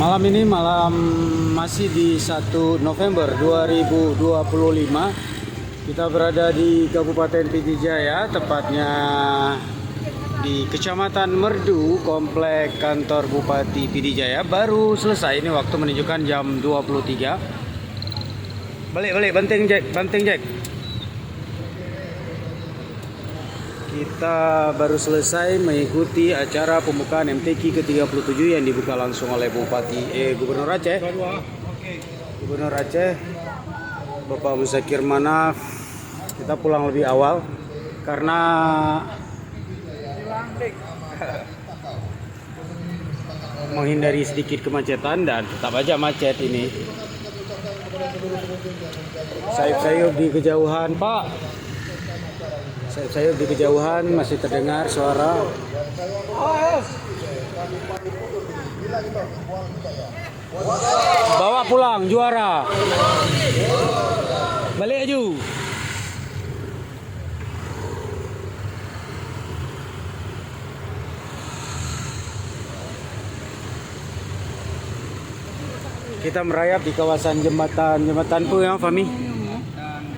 Malam ini masih di 1 November 2025. Kita berada di Kabupaten Pidijaya, tepatnya di Kecamatan Merdu, komplek kantor Bupati Pidijaya. Baru selesai, ini waktu menunjukkan jam 23. Balik, banting Jack. Kita baru selesai mengikuti acara pembukaan MTQ ke-37 yang dibuka langsung oleh Gubernur Aceh. Gubernur Aceh, Bapak Muzakir Manaf. Kita pulang lebih awal karena menghindari sedikit kemacetan, dan tetap aja macet ini. Sayup-sayup di kejauhan, Pak. Sayup-sayup di kejauhan masih terdengar suara. Bawa pulang juara. Balik aju. Kita merayap di kawasan jembatan Pu ya, Fami.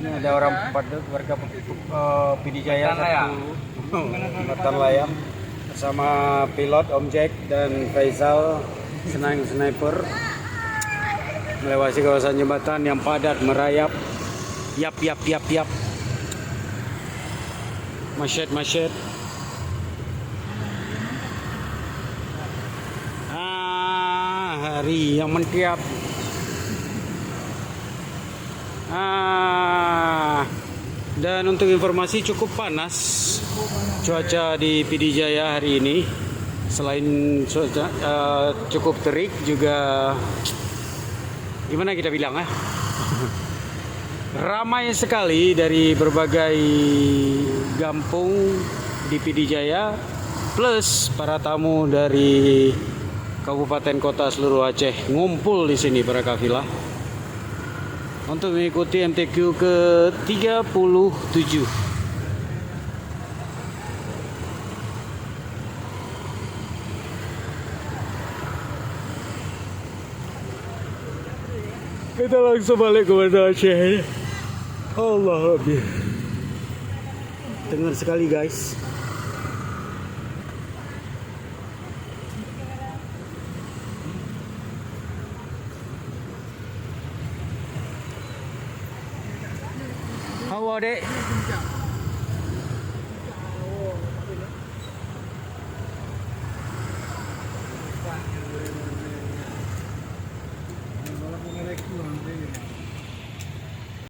Ini ada orang warga Pidijaya jembatan layang bersama pilot Om Jack dan Faisal sniper melewati kawasan jembatan yang padat merayap. Yap. Masyet. Hari yang mentiap. Dan untuk informasi, cukup panas cuaca di Pidijaya hari ini. Selain cuaca cukup terik, juga gimana kita bilang ramai sekali dari berbagai kampung di Pidijaya, plus para tamu dari kabupaten kota seluruh Aceh ngumpul di sini para kafilah untuk mengikuti MTQ ke-37. Kita langsung balik ke Banda Aceh. Allah Akbar. Dengar sekali guys. How are they?